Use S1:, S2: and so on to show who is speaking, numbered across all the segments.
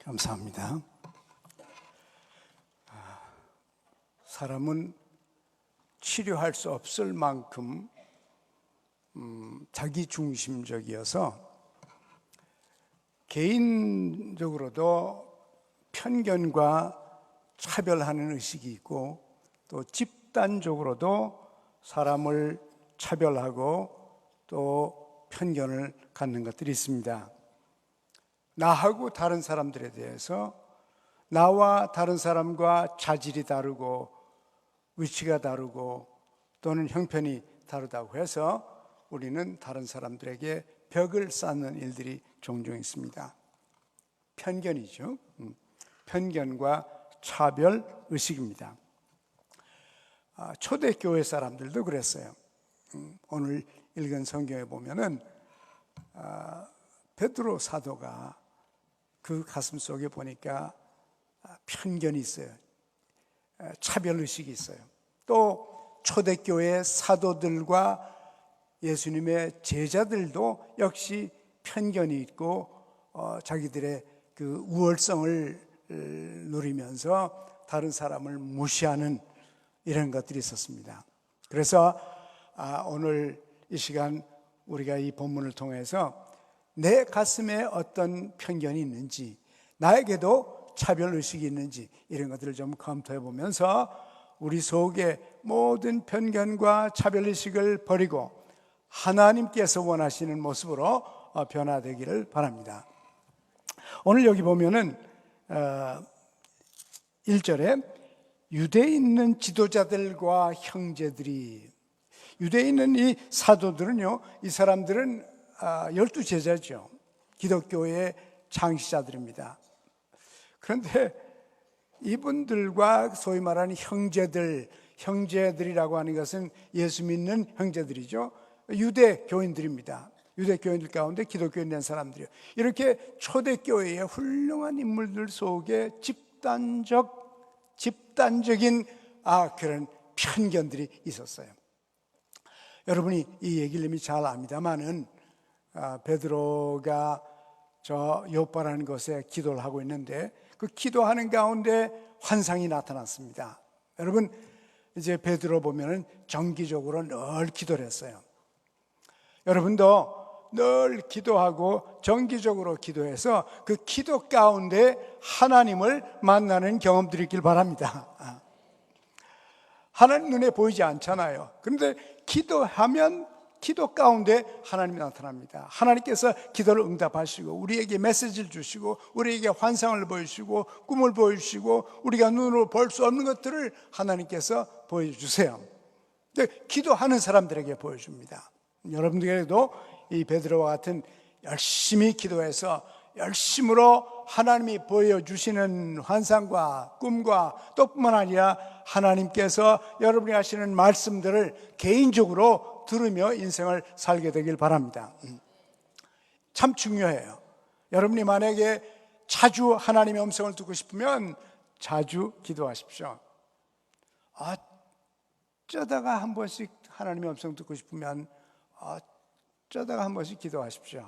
S1: 감사합니다. 사람은 치료할 수 없을 만큼 자기중심적이어서 개인적으로도 편견과 차별하는 의식이 있고, 또 집단적으로도 사람을 차별하고 또 편견을 갖는 것들이 있습니다. 나하고 다른 사람들에 대해서 나와 다른 사람과 자질이 다르고 위치가 다르고 또는 형편이 다르다고 해서 우리는 다른 사람들에게 벽을 쌓는 일들이 종종 있습니다. 편견이죠. 편견과 차별 의식입니다. 초대교회 사람들도 그랬어요. 오늘 읽은 성경에 보면은 베드로 사도가 그 가슴 속에 보니까 편견이 있어요. 차별의식이 있어요. 또 초대교회 사도들과 예수님의 제자들도 역시 편견이 있고 자기들의 그 우월성을 누리면서 다른 사람을 무시하는 이런 것들이 있었습니다. 그래서 오늘 이 시간 우리가 이 본문을 통해서 내 가슴에 어떤 편견이 있는지, 나에게도 차별의식이 있는지 이런 것들을 좀 검토해 보면서 우리 속에 모든 편견과 차별의식을 버리고 하나님께서 원하시는 모습으로 변화되기를 바랍니다. 오늘 여기 보면은 1절에 유대에 있는 지도자들과 형제들이, 유대에 있는 이 사도들은요, 이 사람들은 12제자죠. 기독교의 창시자들입니다. 그런데 이분들과 소위 말하는 형제들이라고 하는 것은 예수 믿는 형제들이죠. 유대 교인들입니다. 유대 교인들 가운데 기독교인 된 사람들이요. 이렇게 초대교회의 훌륭한 인물들 속에 집단적인 그런 편견들이 있었어요. 여러분이 이 얘기를 이미 잘 압니다만은 베드로가 저 요빠라는 곳에 기도를 하고 있는데 그 기도하는 가운데 환상이 나타났습니다. 여러분, 이제 베드로 보면은 정기적으로 늘 기도를 했어요. 여러분도 늘 기도하고 정기적으로 기도해서 그 기도 가운데 하나님을 만나는 경험들이 있길 바랍니다. 하나님 눈에 보이지 않잖아요. 그런데 기도하면 기도 가운데 하나님이 나타납니다. 하나님께서 기도를 응답하시고 우리에게 메시지를 주시고 우리에게 환상을 보여주시고 꿈을 보여주시고 우리가 눈으로 볼 수 없는 것들을 하나님께서 보여주세요. 근데 기도하는 사람들에게 보여줍니다. 여러분들에게도 이 베드로와 같은 열심히 기도해서 열심으로 하나님이 보여주시는 환상과 꿈과 또 뿐만 아니라 하나님께서 여러분이 하시는 말씀들을 개인적으로 들으며 인생을 살게 되길 바랍니다. 참 중요해요. 여러분이 만약에 자주 하나님의 음성을 듣고 싶으면 자주 기도하십시오. 어쩌다가 한 번씩 하나님의 음성 듣고 싶으면 어쩌다가 한 번씩 기도하십시오.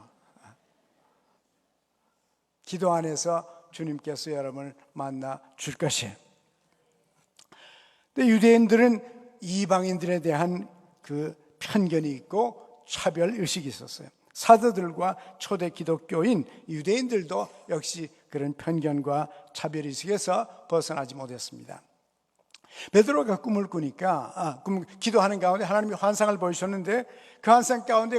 S1: 기도 안에서 주님께서 여러분을 만나 줄 것이에요. 근데 유대인들은 이방인들에 대한 그 편견이 있고 차별의식이 있었어요. 사도들과 초대 기독교인 유대인들도 역시 그런 편견과 차별의식에서 벗어나지 못했습니다. 베드로가 꿈을 꾸니까 기도하는 가운데 하나님이 환상을 보여주셨는데 그 환상 가운데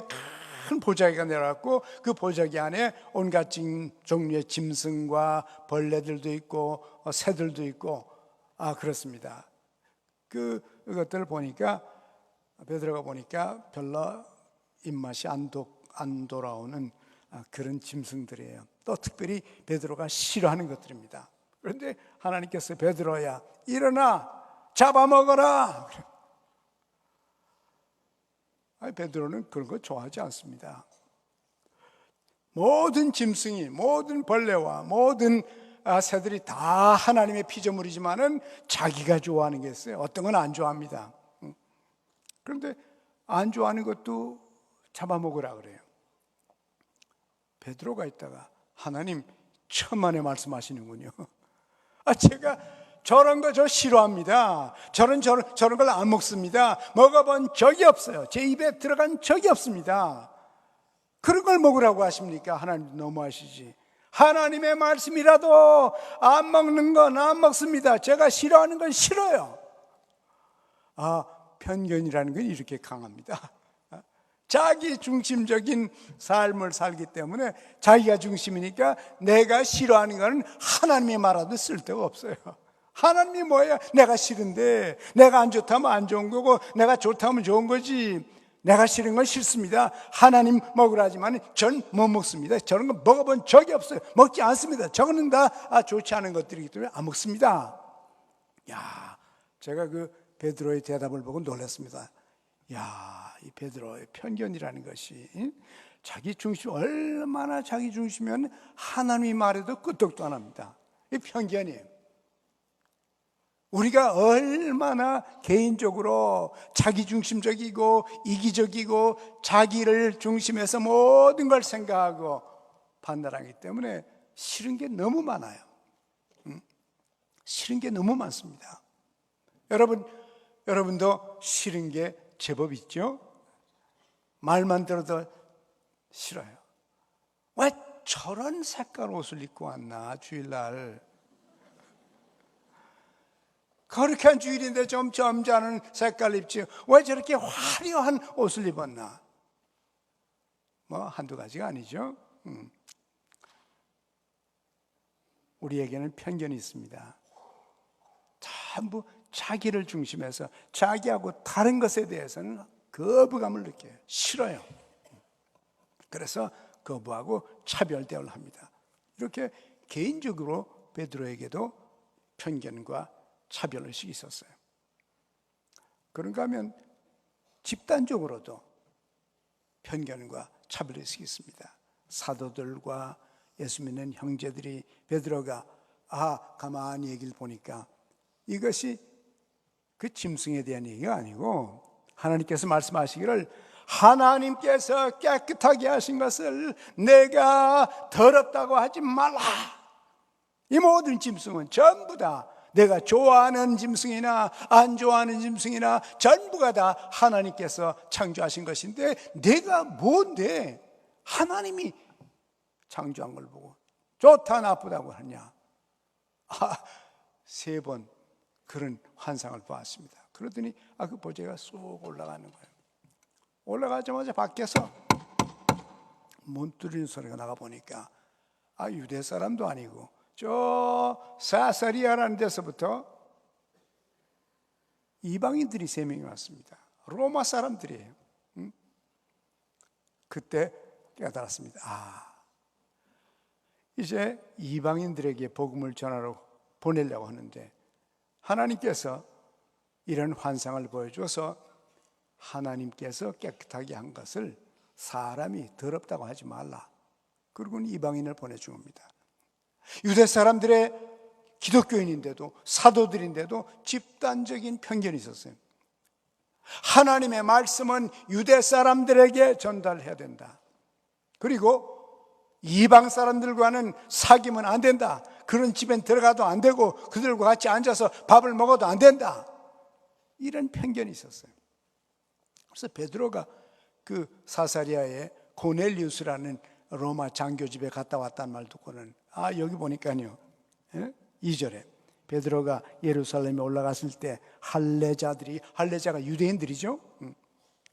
S1: 큰 보자기가 내려왔고 그 보자기 안에 온갖 종류의 짐승과 벌레들도 있고 새들도 있고 그렇습니다. 그것들을 보니까 베드로가 보니까 별로 입맛이 안 돌아오는 그런 짐승들이에요. 또 특별히 베드로가 싫어하는 것들입니다. 그런데 하나님께서 베드로야 일어나 잡아먹어라. 베드로는 그런 거 좋아하지 않습니다. 모든 짐승이, 모든 벌레와 모든 새들이 다 하나님의 피조물이지만은 자기가 좋아하는 게 있어요. 어떤 건 안 좋아합니다. 그런데 안 좋아하는 것도 잡아먹으라 그래요. 베드로가 있다가 하나님 천만에 말씀하시는군요. 제가 저런 거 저 싫어합니다. 저런 걸 안 먹습니다. 먹어본 적이 없어요. 제 입에 들어간 적이 없습니다. 그런 걸 먹으라고 하십니까? 하나님 너무하시지. 하나님의 말씀이라도 안 먹는 건 안 먹습니다. 제가 싫어하는 건 싫어요. 편견이라는 건 이렇게 강합니다. 자기 중심적인 삶을 살기 때문에 자기가 중심이니까 내가 싫어하는 건 하나님이 말아도 쓸데가 없어요. 하나님이 뭐야? 내가 싫은데, 내가 안 좋다면 안 좋은 거고 내가 좋다면 좋은 거지. 내가 싫은 건 싫습니다. 하나님 먹으라지만 전 못 먹습니다. 저런 거 먹어본 적이 없어요. 먹지 않습니다. 저거는 다 좋지 않은 것들이기 때문에 안 먹습니다. 제가 그 베드로의 대답을 보고 놀랐습니다. 이 베드로의 편견이라는 것이, 자기 중심, 얼마나 자기 중심이면 하나님이 말해도 끄떡도 안 합니다. 이 편견이에요. 우리가 얼마나 개인적으로 자기중심적이고 이기적이고 자기를 중심해서 모든 걸 생각하고 판단하기 때문에 싫은 게 너무 많아요. 싫은 게 너무 많습니다. 여러분도 싫은 게 제법 있죠? 말만 들어도 싫어요. 왜 저런 색깔 옷을 입고 왔나, 주일날. 거룩한 주일인데 좀 점잖은 색깔 입지, 왜 저렇게 화려한 옷을 입었나? 한두 가지가 아니죠. 우리에게는 편견이 있습니다. 전부 자기를 중심해서 자기하고 다른 것에 대해서는 거부감을 느껴요. 싫어요. 그래서 거부하고 차별 대우를 합니다. 이렇게 개인적으로 베드로에게도 편견과 차별의식이 있었어요. 그런가 하면 집단적으로도 편견과 차별의식이 있습니다. 사도들과 예수 믿는 형제들이, 베드로가 가만히 얘기를 보니까 이것이 그 짐승에 대한 얘기가 아니고, 하나님께서 말씀하시기를 하나님께서 깨끗하게 하신 것을 내가 더럽다고 하지 말라. 이 모든 짐승은 전부 다 내가 좋아하는 짐승이나 안 좋아하는 짐승이나 전부가 다 하나님께서 창조하신 것인데, 내가 뭔데 하나님이 창조한 걸 보고 좋다 나쁘다고 하냐. 3번 그런 환상을 보았습니다. 그러더니 그 보제가 쑥 올라가는 거예요. 올라가자마자 밖에서 문 두드리는 소리가 나가 보니까 유대 사람도 아니고 저 사사리아라는 데서부터 이방인들이 3명이 왔습니다. 로마 사람들이에요. 그때 깨달았습니다. 이제 이방인들에게 복음을 전하러 보내려고 하는데, 하나님께서 이런 환상을 보여줘서 하나님께서 깨끗하게 한 것을 사람이 더럽다고 하지 말라. 그리고는 이방인을 보내준 겁니다. 유대 사람들의 기독교인인데도, 사도들인데도 집단적인 편견이 있었어요. 하나님의 말씀은 유대 사람들에게 전달해야 된다. 그리고 이방 사람들과는 사귀면 안 된다. 그런 집엔 들어가도 안 되고 그들과 같이 앉아서 밥을 먹어도 안 된다. 이런 편견이 있었어요. 그래서 베드로가 그 사사리아의 고넬리우스라는 로마 장교 집에 갔다 왔다는 말 듣고는 여기 보니까요, 2절에 베드로가 예루살렘에 올라갔을 때 할례자가 유대인들이죠.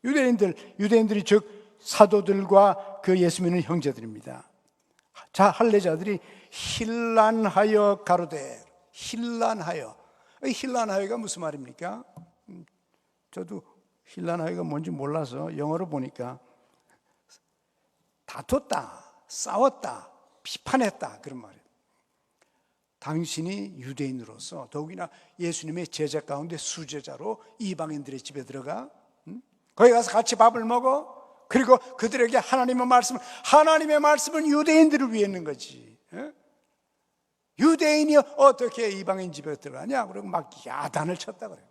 S1: 유대인들이 즉 사도들과 그 예수 믿는 형제들입니다. 자, 할례자들이 힐란하여 가로되. 힐란하여가 무슨 말입니까? 저도 힐란하여가 뭔지 몰라서 영어로 보니까 다퉜다, 싸웠다, 비판했다, 그런 말이에요. 당신이 유대인으로서, 더욱이나 예수님의 제자 가운데 수제자로 이방인들의 집에 들어가, 거기 가서 같이 밥을 먹어. 그리고 그들에게 하나님의 말씀은 유대인들을 위해 있는 거지. 유대인이 어떻게 이방인 집에 들어가냐? 그리고 막 야단을 쳤다 그래요.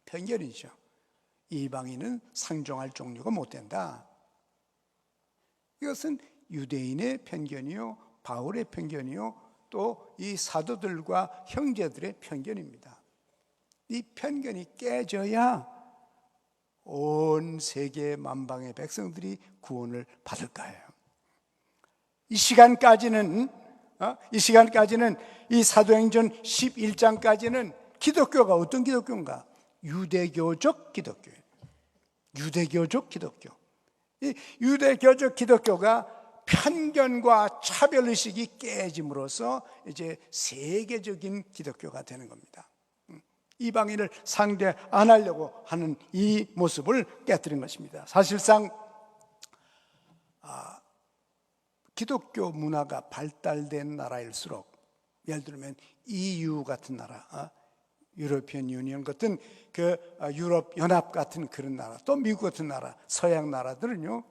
S1: 편견이죠. 이방인은 상종할 종류가 못 된다. 이것은 유대인의 편견이요, 바울의 편견이요, 또 이 사도들과 형제들의 편견입니다. 이 편견이 깨져야 온 세계 만방의 백성들이 구원을 받을 거예요. 이 시간까지는 이 사도행전 11장까지는 기독교가 어떤 기독교인가? 유대교적 기독교예요. 유대교적 기독교. 이 유대교적 기독교가 편견과 차별의식이 깨짐으로써 이제 세계적인 기독교가 되는 겁니다. 이방인을 상대 안 하려고 하는 이 모습을 깨뜨린 것입니다. 사실상 기독교 문화가 발달된 나라일수록, 예를 들면 EU 같은 나라, 유로피언 유니언 같은 그 유럽 연합 같은 그런 나라, 또 미국 같은 나라, 서양 나라들은요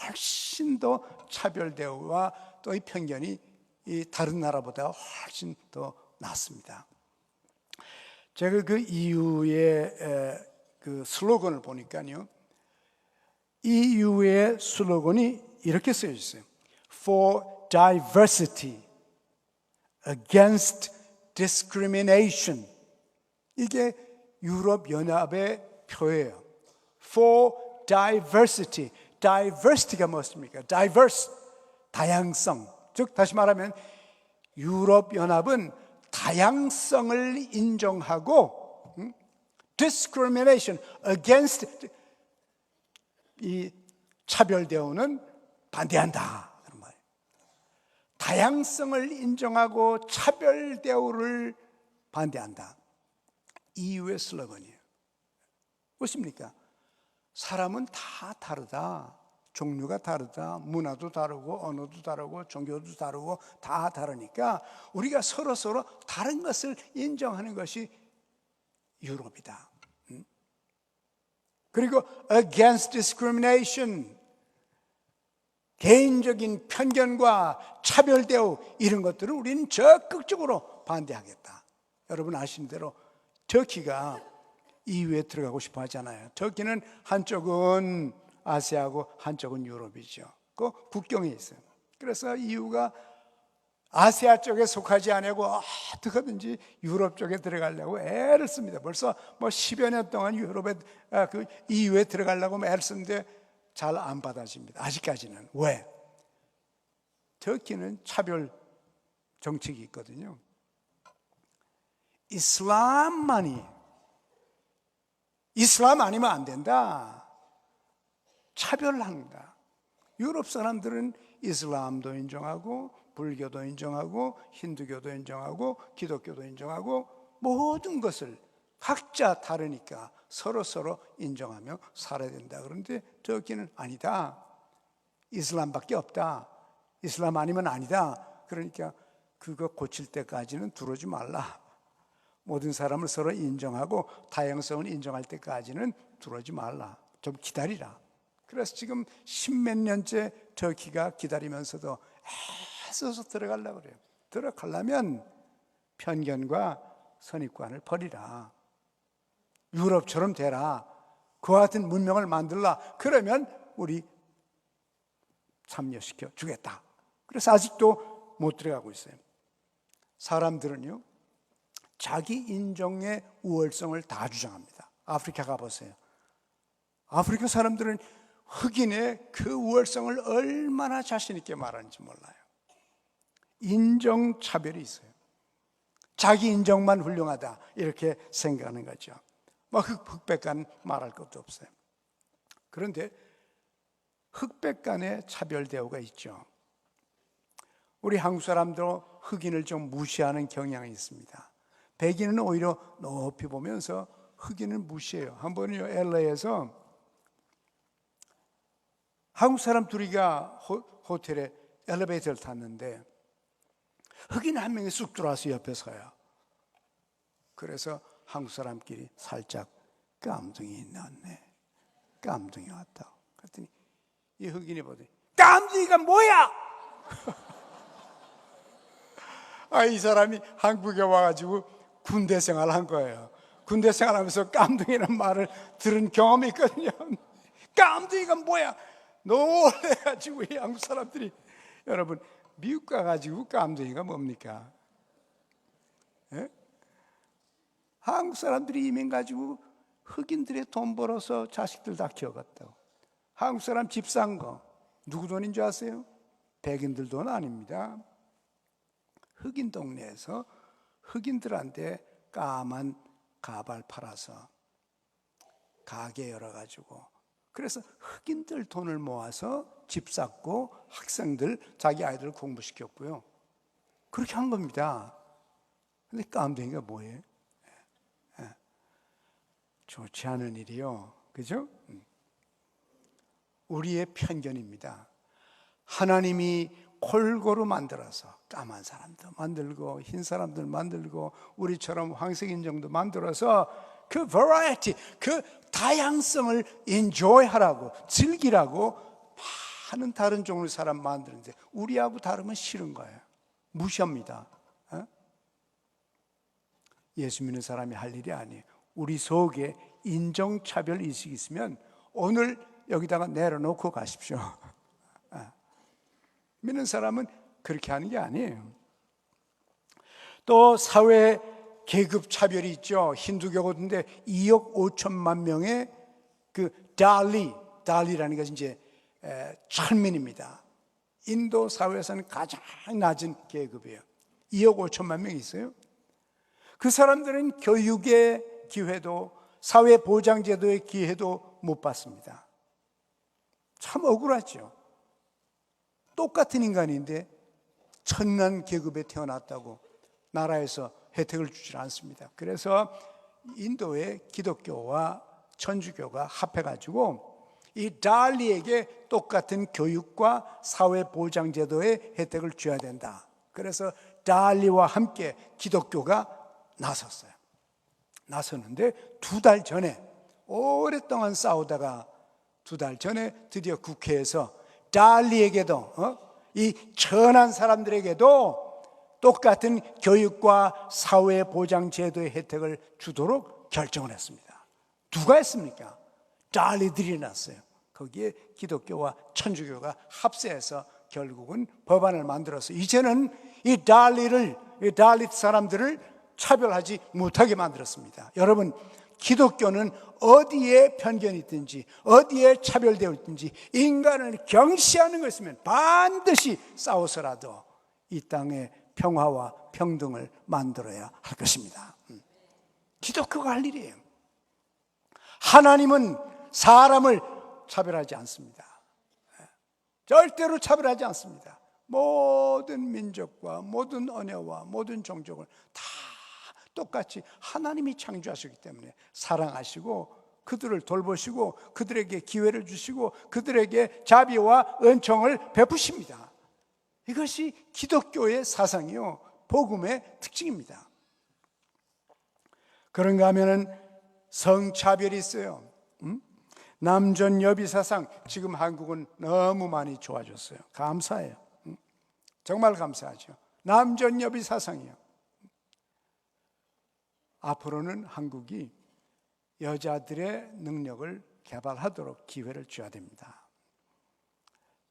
S1: 훨씬 더 차별 대우와 또 이 편견이 이 다른 나라보다 훨씬 더 낮습니다. 제가 그 EU의 그 슬로건을 보니까요, EU의 슬로건이 이렇게 쓰여 있어요. For diversity, against discrimination. 이게 유럽 연합의 표예요. For diversity. diversity가 무엇입니까? diverse, 다양성. 즉 다시 말하면 유럽 연합은 다양성을 인정하고 discrimination, against 이 차별 대우는 반대한다. 그런 말이에요. 다양성을 인정하고 차별 대우를 반대한다. EU의 슬로건이에요. 무엇입니까? 사람은 다 다르다. 종류가 다르다. 문화도 다르고 언어도 다르고 종교도 다르고 다 다르니까 우리가 서로 다른 것을 인정하는 것이 유럽이다. 그리고 against discrimination, 개인적인 편견과 차별 대우, 이런 것들을 우리는 적극적으로 반대하겠다. 여러분 아시는 대로 터키가 EU에 들어가고 싶어 하잖아요. 터키는 한쪽은 아시아고 한쪽은 유럽이죠. 그 국경에 있어요. 그래서 EU가 아시아 쪽에 속하지 않고 어떻게든지 유럽 쪽에 들어가려고 애를 씁니다. 벌써 10여 년 동안 유럽에 그 EU에 들어가려고 애를 쓰는데 잘 안 받아집니다. 아직까지는. 왜? 터키는 차별 정책이 있거든요. 이슬람 아니면 안 된다. 차별한다. 유럽 사람들은 이슬람도 인정하고 불교도 인정하고 힌두교도 인정하고 기독교도 인정하고 모든 것을 각자 다르니까 서로 인정하며 살아야 된다. 그런데 터키는 아니다. 이슬람밖에 없다. 이슬람 아니면 아니다. 그러니까 그거 고칠 때까지는 들어오지 말라. 모든 사람을 서로 인정하고 다양성을 인정할 때까지는 들어오지 말라. 좀 기다리라. 그래서 지금 10몇 년째 터키가 기다리면서도 애써서 들어가려고 그래요. 들어가려면 편견과 선입관을 버리라. 유럽처럼 되라. 그와 같은 문명을 만들라. 그러면 우리 참여시켜 주겠다. 그래서 아직도 못 들어가고 있어요. 사람들은요, 자기 인종의 우월성을 다 주장합니다. 아프리카 가보세요. 아프리카 사람들은 흑인의 그 우월성을 얼마나 자신 있게 말하는지 몰라요. 인종차별이 있어요. 자기 인종만 훌륭하다 이렇게 생각하는 거죠. 흑백 간 말할 것도 없어요. 그런데 흑백 간의 차별 대우가 있죠. 우리 한국 사람도 흑인을 좀 무시하는 경향이 있습니다. 백인은 오히려 높이 보면서 흑인을 무시해요. 한 번은요, LA에서 한국 사람 둘이가 호텔에 엘리베이터를 탔는데 흑인 한 명이 쑥 들어와서 옆에 서요. 그래서 한국 사람끼리 살짝 깜둥이 났네. 깜둥이 왔다. 그랬더니 이 흑인이 보더니 깜둥이가 뭐야? 이 사람이 한국에 와가지고 군대 생활한 거예요. 군대 생활하면서 깜둥이라는 말을 들은 경험이 있거든요. 깜둥이가 뭐야? 놀래가지고 이 한국 사람들이, 여러분 미국 가가지고 깜둥이가 뭡니까? 예? 한국 사람들이 이민 가지고 흑인들의 돈 벌어서 자식들 다 키워갔다고. 한국 사람 집 산 거 누구 돈인 줄 아세요? 백인들 돈 아닙니다. 흑인 동네에서 흑인들한테 까만 가발 팔아서 가게 열어가지고, 그래서 흑인들 돈을 모아서 집 샀고 학생들 자기 아이들 공부시켰고요. 그렇게 한 겁니다. 근데 깜둥이가 뭐예요? 좋지 않은 일이요, 그죠? 우리의 편견입니다. 하나님이 골고루 만들어서 까만 사람도 만들고 흰 사람들 만들고 우리처럼 황색 인종도 만들어서 그 variety, 그 다양성을 enjoy하라고, 즐기라고 많은 다른 종류의 사람 만드는데 우리하고 다르면 싫은 거예요. 무시합니다. 예수 믿는 사람이 할 일이 아니에요. 우리 속에 인종차별 의식이 있으면 오늘 여기다가 내려놓고 가십시오. 믿는 사람은 그렇게 하는 게 아니에요. 또 사회 계급 차별이 있죠. 힌두교인데 2억 5천만 명의 그 달리라는 것은 이제 천민입니다. 인도 사회에서는 가장 낮은 계급이에요. 2억 5천만 명이 있어요. 그 사람들은 교육의 기회도 사회보장제도의 기회도 못 받습니다. 참 억울하죠. 똑같은 인간인데 천난 계급에 태어났다고 나라에서 혜택을 주지 않습니다. 그래서 인도의 기독교와 천주교가 합해가지고 이 달리에게 똑같은 교육과 사회보장제도의 혜택을 줘야 된다. 그래서 달리와 함께 기독교가 나섰는데 2달 전에, 오랫동안 싸우다가 2달 전에 드디어 국회에서 달리에게도 이 천한 사람들에게도 똑같은 교육과 사회보장제도의 혜택을 주도록 결정을 했습니다. 누가 했습니까? 달리들이 났어요. 거기에 기독교와 천주교가 합세해서 결국은 법안을 만들어서 이제는 이 달리 사람들을 차별하지 못하게 만들었습니다. 여러분, 기독교는 어디에 편견이 있든지 어디에 차별되어 있든지 인간을 경시하는 것 있으면 반드시 싸워서라도 이 땅에 평화와 평등을 만들어야 할 것입니다. 기독교가 할 일이에요. 하나님은 사람을 차별하지 않습니다. 절대로 차별하지 않습니다. 모든 민족과 모든 언어와 모든 종족을 다 똑같이 하나님이 창조하셨기 때문에 사랑하시고 그들을 돌보시고 그들에게 기회를 주시고 그들에게 자비와 은총을 베푸십니다. 이것이 기독교의 사상이요, 복음의 특징입니다. 그런가 하면은 성차별이 있어요. 남존 여비 사상, 지금 한국은 너무 많이 좋아졌어요. 감사해요. 정말 감사하죠. 남존 여비 사상이요. 앞으로는 한국이 여자들의 능력을 개발하도록 기회를 줘야 됩니다.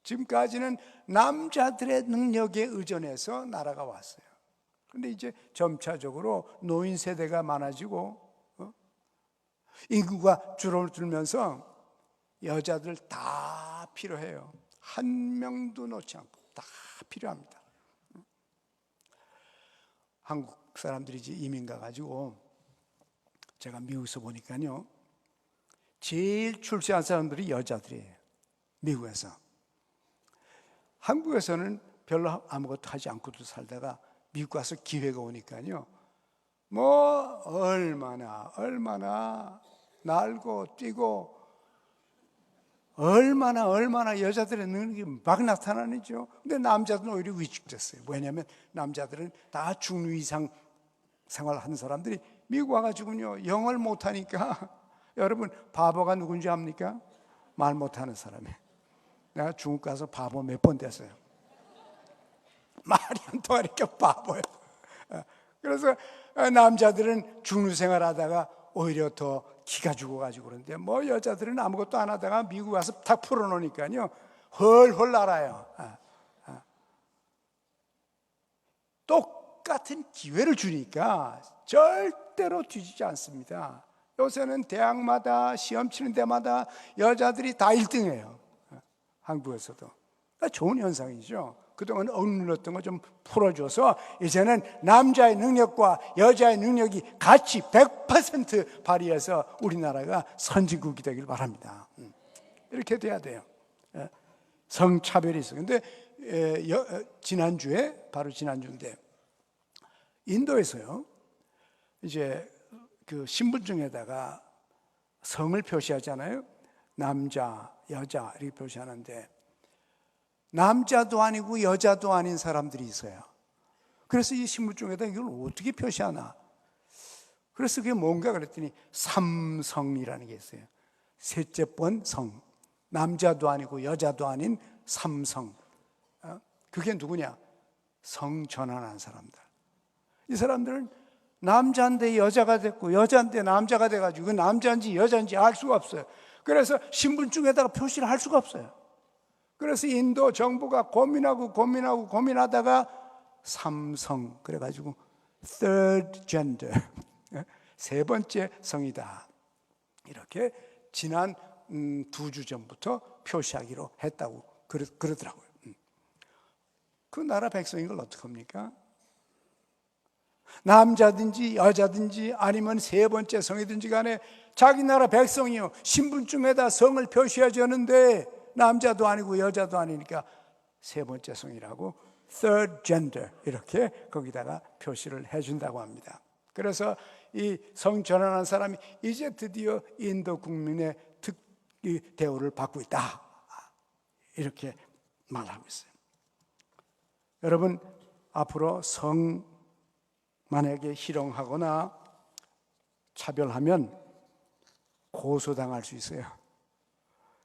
S1: 지금까지는 남자들의 능력에 의존해서 나라가 왔어요. 그런데 이제 점차적으로 노인 세대가 많아지고 인구가 줄어들면서 여자들 다 필요해요. 한 명도 놓지 않고 다 필요합니다. 한국 사람들이 이제 이민 가가지고 제가 미국에서 보니까요, 제일 출세한 사람들이 여자들이에요. 미국에서. 한국에서는 별로 아무것도 하지 않고도 살다가 미국 가서 기회가 오니까요, 뭐 얼마나 날고 뛰고 얼마나 여자들의 능력이 막 나타나는죠. 근데 남자들은 오히려 위축됐어요. 왜냐하면 남자들은 다 중류 이상 생활하는 사람들이 미국 와가지고요, 영어를 못하니까 여러분, 바보가 누군지 압니까? 말 못하는 사람이에요. 내가 중국 가서 바보 몇 번 됐어요. 말이 안 통하니까 바보예요. 그래서 남자들은 중류 생활하다가 오히려 더 기가 죽어가지고 그러는데, 뭐 여자들은 아무것도 안 하다가 미국 와서 탁 풀어놓으니까요, 헐헐 날아요. 똑같은 기회를 주니까 절대로 뒤지지 않습니다. 요새는 대학마다 시험 치는 데마다 여자들이 다 1등이에요. 한국에서도. 좋은 현상이죠. 그동안 억눌렀던 거 좀 풀어줘서 이제는 남자의 능력과 여자의 능력이 같이 100% 발휘해서 우리나라가 선진국이 되길 바랍니다. 이렇게 돼야 돼요. 성차별이 있어요. 근데 지난주에, 바로 지난주인데, 인도에서요, 이제 그 신분증에다가 성을 표시하잖아요. 남자, 여자 이렇게 표시하는데 남자도 아니고 여자도 아닌 사람들이 있어요. 그래서 이 신분증에다 이걸 어떻게 표시하나? 그래서 그게 뭔가 그랬더니 삼성이라는 게 있어요. 셋째 번 성. 남자도 아니고 여자도 아닌 삼성. 그게 누구냐? 성전환한 사람들. 이 사람들은 남자인데 여자가 됐고 여자인데 남자가 돼가지고 그 남자인지 여자인지 알 수가 없어요. 그래서 신분증에다가 표시를 할 수가 없어요. 그래서 인도 정부가 고민하다가 삼성 그래가지고 third gender 세 번째 성이다 이렇게 지난 2주 전부터 표시하기로 했다고 그러더라고요. 그 나라 백성인 걸 어떡합니까? 남자든지 여자든지 아니면 세 번째 성이든지 간에 자기 나라 백성이요 신분증에다 성을 표시해주는데 남자도 아니고 여자도 아니니까 세 번째 성이라고 third gender 이렇게 거기다가 표시를 해준다고 합니다. 그래서 이 성 전환한 사람이 이제 드디어 인도 국민의 대우를 받고 있다 이렇게 말하고 있어요. 여러분 앞으로 성 만약에 희롱하거나 차별하면 고소당할 수 있어요.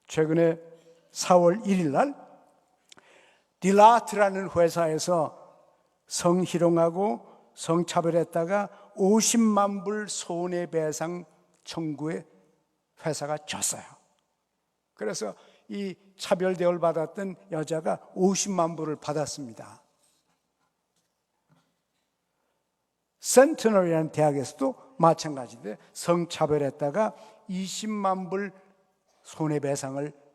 S1: 최근에 4월 1일 날 딜라트라는 회사에서 성희롱하고 성차별했다가 50만 불 손해배상 청구에 회사가 졌어요. 그래서 이 차별 대우를 받았던 여자가 50만 불을 받았습니다. 센트널이라는 대학에서도 마찬가지인데 성차별했다가 20만 불 손해배상을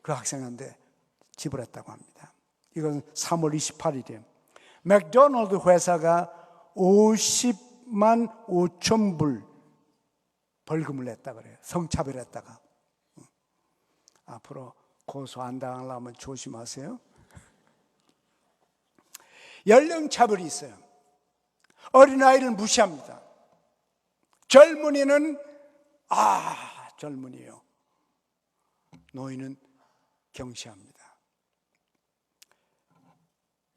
S1: 그 학생한테 지불했다고 합니다. 이건 3월 28일이에요. 맥도날드 회사가 50만 5천 불 벌금을 냈다 그래요. 성차별했다가. 앞으로 고소 안 당하려면 조심하세요. 연령차별이 있어요. 어린아이를 무시합니다. 젊은이는 젊은이요. 노인은 경시합니다.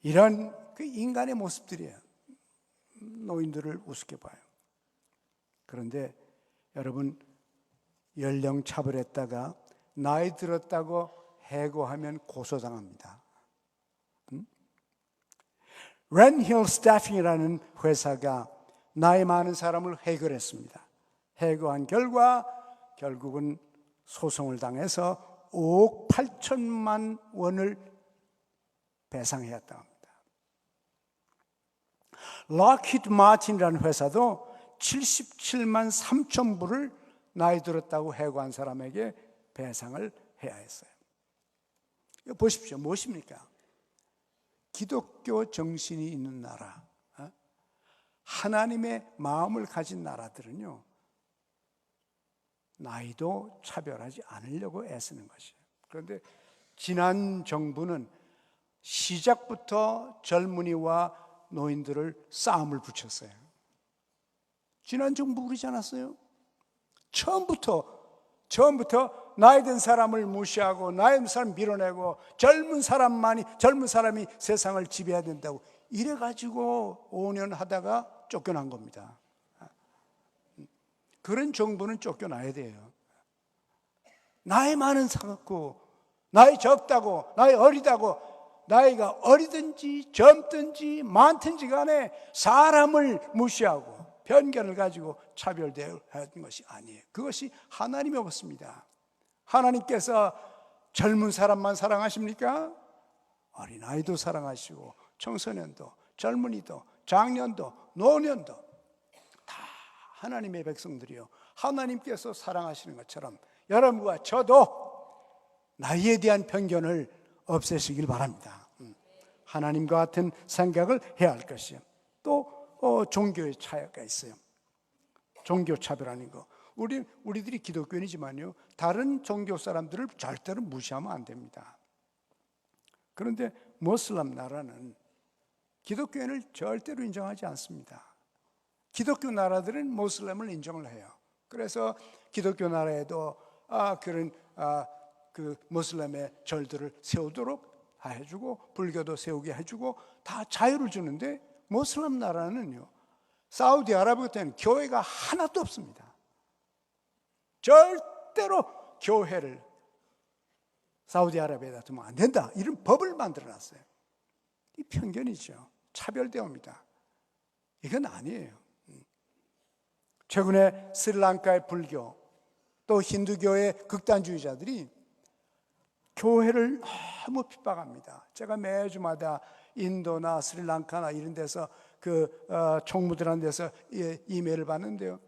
S1: 이런 그 인간의 모습들이에요. 노인들을 우습게 봐요. 그런데 여러분 연령 차별했다가 나이 들었다고 해고하면 고소당합니다. 렌힐 스태핑이라는 회사가 나이 많은 사람을 해고했습니다. 해고한 결과 결국은 소송을 당해서 5억 8천만 원을 배상해야 했다고 합니다. 락히드 마틴이라는 회사도 77만 3천 불을 나이 들었다고 해고한 사람에게 배상을 해야 했어요. 이거 보십시오. 무엇입니까? 기독교 정신이 있는 나라, 하나님의 마음을 가진 나라들은요, 나이도 차별하지 않으려고 애쓰는 것이에요. 그런데 지난 정부는 시작부터 젊은이와 노인들을 싸움을 붙였어요. 지난 정부 그러지 않았어요? 처음부터 나이 든 사람을 무시하고 나이 든 사람 밀어내고 젊은 사람이 세상을 지배해야 된다고 이래가지고 5년 하다가 쫓겨난 겁니다. 그런 정부는 쫓겨나야 돼요. 나이 많은 사람고 나이 적다고 나이 어리다고 나이가 어리든지 젊든지 많든지 간에 사람을 무시하고 편견을 가지고 차별되어야 하는 것이 아니에요. 그것이 하나님의 것입니다. 하나님께서 젊은 사람만 사랑하십니까? 어린아이도 사랑하시고 청소년도 젊은이도, 장년도, 노년도 다 하나님의 백성들이요, 하나님께서 사랑하시는 것처럼 여러분과 저도 나이에 대한 편견을 없애시길 바랍니다. 하나님과 같은 생각을 해야 할 것이요. 또 종교의 차이가 있어요. 종교 차별하는 거. 우리들이 기독교인이지만요, 다른 종교 사람들을 절대로 무시하면 안 됩니다. 그런데 모슬람 나라는 기독교인을 절대로 인정하지 않습니다. 기독교 나라들은 모슬람을 인정을 해요. 그래서 기독교 나라에도 그 모슬람의 절들을 세우도록 해주고, 불교도 세우게 해주고 다 자유를 주는데, 모슬람 나라는요, 사우디아라비아 때는 교회가 하나도 없습니다. 절대로 교회를 사우디아라비아에다 두면 안 된다, 이런 법을 만들어놨어요. 이 편견이죠. 차별대우입니다. 이건 아니에요. 최근에 스리랑카의 불교, 또 힌두교의 극단주의자들이 교회를 너무 핍박합니다. 제가 매주마다 인도나 스리랑카나 이런 데서 총무들한 데서 이메일을 받는데요,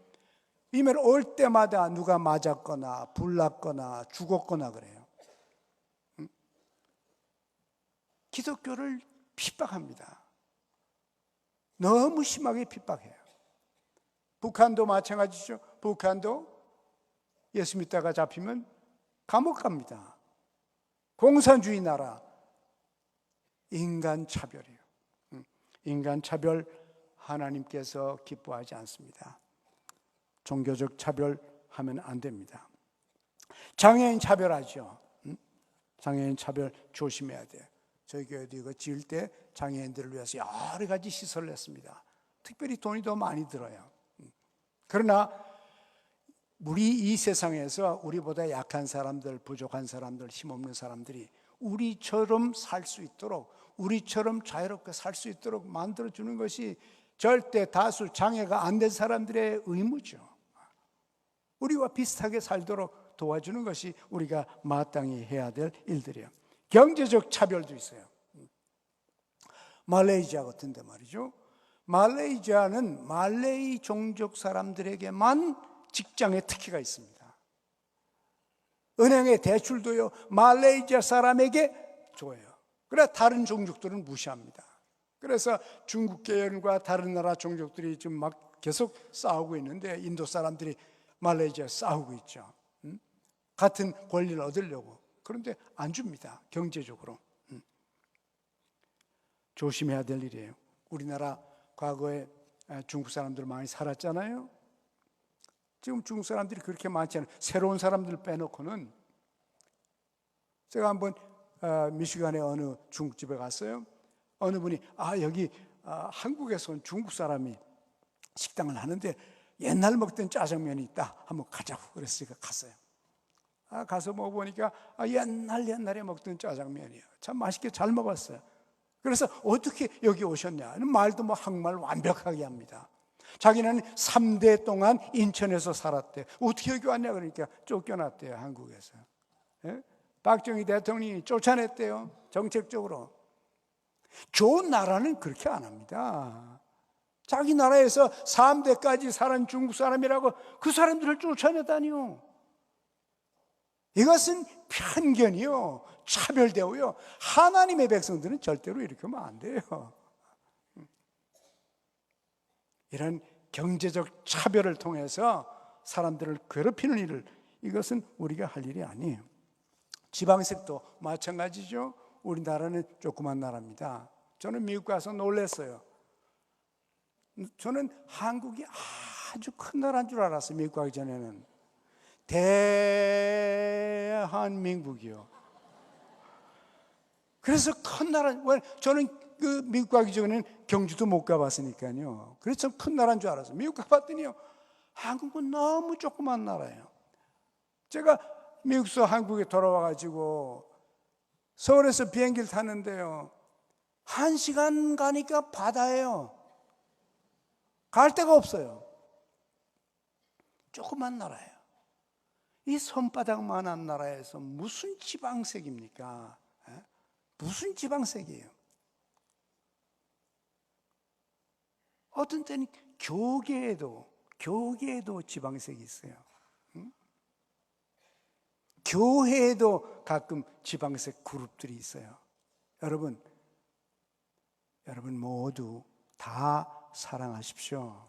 S1: 이메일 올 때마다 누가 맞았거나 불났거나 죽었거나 그래요. 기독교를 핍박합니다. 너무 심하게 핍박해요. 북한도 마찬가지죠. 북한도 예수 믿다가 잡히면 감옥 갑니다. 공산주의 나라. 인간 차별이에요. 인간 차별 하나님께서 기뻐하지 않습니다. 종교적 차별하면 안 됩니다. 장애인 차별하죠. 장애인 차별 조심해야 돼요. 저희 교회도 이거 지을 때 장애인들을 위해서 여러 가지 시설을 했습니다. 특별히 돈이 더 많이 들어요. 그러나 우리 이 세상에서 우리보다 약한 사람들, 부족한 사람들, 힘없는 사람들이 우리처럼 살 수 있도록, 우리처럼 자유롭게 살 수 있도록 만들어주는 것이 절대 다수 장애가 안 된 사람들의 의무죠. 우리와 비슷하게 살도록 도와주는 것이 우리가 마땅히 해야 될 일들이에요. 경제적 차별도 있어요. 말레이시아 같은 데 말이죠. 말레이시아는 말레이 종족 사람들에게만 직장의 특혜가 있습니다. 은행의 대출도요, 말레이시아 사람에게 줘요. 그래 다른 종족들은 무시합니다. 그래서 중국 계열과 다른 나라 종족들이 지금 막 계속 싸우고 있는데, 인도 사람들이 말레이시아 싸우고 있죠. 같은 권리를 얻으려고. 그런데 안 줍니다. 경제적으로. 조심해야 될 일이에요. 우리나라 과거에 중국 사람들 많이 살았잖아요. 지금 중국 사람들이 그렇게 많지 않아요. 새로운 사람들 빼놓고는. 제가 한번 미시간의 어느 중국집에 갔어요. 어느 분이 여기 한국에서 온 중국 사람이 식당을 하는데 옛날 먹던 짜장면이 있다, 한번 가자고 그랬으니까 갔어요. 가서 먹어보니까 옛날에 먹던 짜장면이에요. 참 맛있게 잘 먹었어요. 그래서 어떻게 여기 오셨냐, 말도 한국말 완벽하게 합니다. 자기는 3대 동안 인천에서 살았대. 어떻게 여기 왔냐 그러니까 쫓겨났대요, 한국에서. 예? 박정희 대통령이 쫓아냈대요, 정책적으로. 좋은 나라는 그렇게 안 합니다. 자기 나라에서 3대까지 살은 중국 사람이라고 그 사람들을 쫓아내다니요. 이것은 편견이요, 차별되고요. 하나님의 백성들은 절대로 이렇게 하면 안 돼요. 이런 경제적 차별을 통해서 사람들을 괴롭히는 일을, 이것은 우리가 할 일이 아니에요. 지방색도 마찬가지죠. 우리나라는 조그만 나라입니다. 저는 미국 가서 놀랐어요. 저는 한국이 아주 큰 나라인 줄 알았어요. 미국 가기 전에는. 대한민국이요. 그래서 큰 나라, 저는 미국 가기 전에는 경주도 못 가봤으니까요. 그래서 큰 나라인 줄 알았어요. 미국 가봤더니요, 한국은 너무 조그만 나라예요. 제가 미국에서 한국에 돌아와가지고 서울에서 비행기를 탔는데요, 1시간 가니까 바다예요. 갈 데가 없어요. 조그만 나라예요. 이 손바닥만한 나라에서 무슨 지방색입니까? 무슨 지방색이에요? 어떤 때는 교계에도 지방색이 있어요. 교회에도 가끔 지방색 그룹들이 있어요. 여러분 모두 다 사랑하십시오.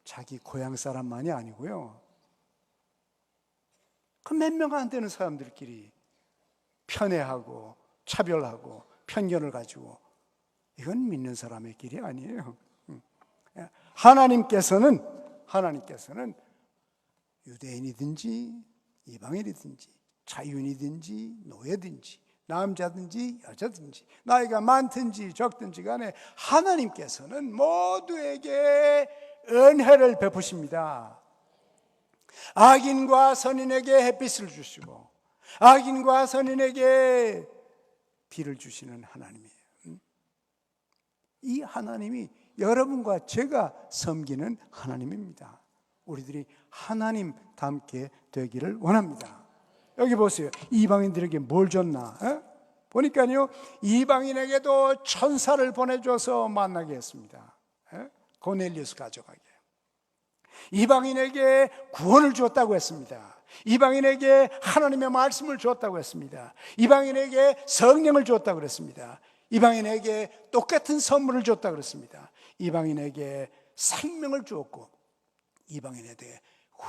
S1: 자기 고향 사람만이 아니고요. 그 몇 명 안 되는 사람들끼리 편애하고 차별하고 편견을 가지고, 이건 믿는 사람의 길이 아니에요. 하나님께서는 유대인이든지 이방인이든지 자유인이든지 노예든지 남자든지 여자든지 나이가 많든지 적든지 간에 하나님께서는 모두에게 은혜를 베푸십니다. 악인과 선인에게 햇빛을 주시고 악인과 선인에게 비를 주시는 하나님이에요. 이 하나님이 여러분과 제가 섬기는 하나님입니다. 우리들이 하나님 닮게 되기를 원합니다. 여기 보세요. 이방인들에게 뭘 줬나? 보니까요, 이방인에게도 천사를 보내줘서 만나게 했습니다. 고넬리우스 가져가게. 이방인에게 구원을 주었다고 했습니다. 이방인에게 하나님의 말씀을 주었다고 했습니다. 이방인에게 성령을 주었다고 그랬습니다. 이방인에게 똑같은 선물을 줬다고 그랬습니다. 이방인에게 생명을 주었고 이방인에 대해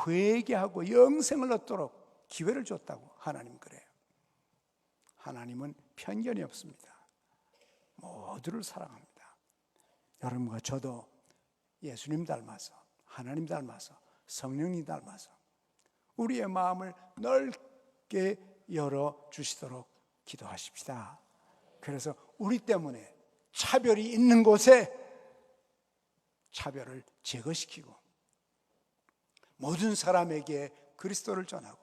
S1: 회개하고 영생을 얻도록 기회를 줬다고. 하나님 그래요. 하나님은 편견이 없습니다. 모두를 사랑합니다. 여러분과 저도 예수님 닮아서, 하나님 닮아서, 성령님 닮아서 우리의 마음을 넓게 열어주시도록 기도하십시다. 그래서 우리 때문에 차별이 있는 곳에 차별을 제거시키고 모든 사람에게 그리스도를 전하고.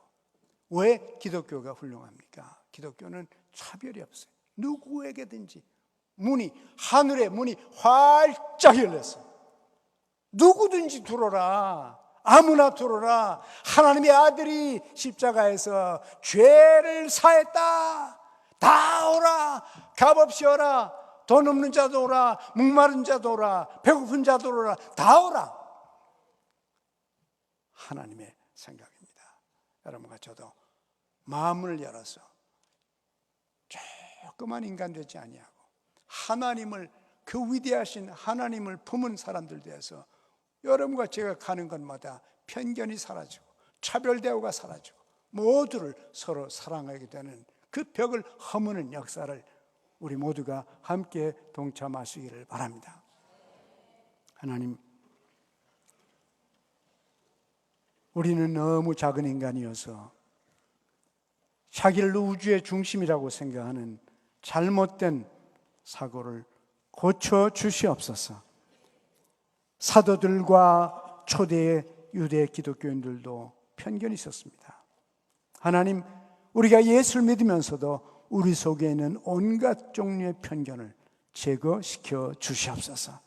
S1: 왜 기독교가 훌륭합니까? 기독교는 차별이 없어요. 누구에게든지 하늘의 문이 활짝 열렸어요. 누구든지 들어오라. 아무나 들어오라. 하나님의 아들이 십자가에서 죄를 사했다. 다 오라. 값없이 오라. 돈 없는 자도 오라. 목마른 자도 오라. 배고픈 자도 오라. 다 오라. 하나님의 생각입니다. 여러분과 저도 마음을 열어서 조그만 인간 되지 아니하고 하나님을, 그 위대하신 하나님을 품은 사람들 되어서 여러분과 제가 가는 곳마다 편견이 사라지고 차별대우가 사라지고 모두를 서로 사랑하게 되는 그 벽을 허무는 역사를 우리 모두가 함께 동참하시기를 바랍니다. 하나님, 우리는 너무 작은 인간이어서 자기를 우주의 중심이라고 생각하는 잘못된 사고를 고쳐 주시옵소서. 사도들과 초대 유대 기독교인들도 편견이 있었습니다. 하나님, 우리가 예수를 믿으면서도 우리 속에 있는 온갖 종류의 편견을 제거시켜 주시옵소서.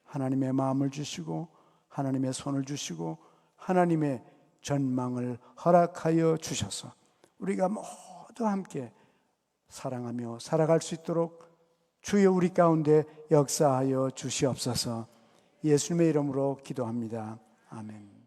S1: 하나님의 마음을 주시고 하나님의 손을 주시고 하나님의 전망을 허락하여 주셔서 우리가 모두 함께 사랑하며 살아갈 수 있도록 주여 우리 가운데 역사하여 주시옵소서. 예수님의 이름으로 기도합니다. 아멘.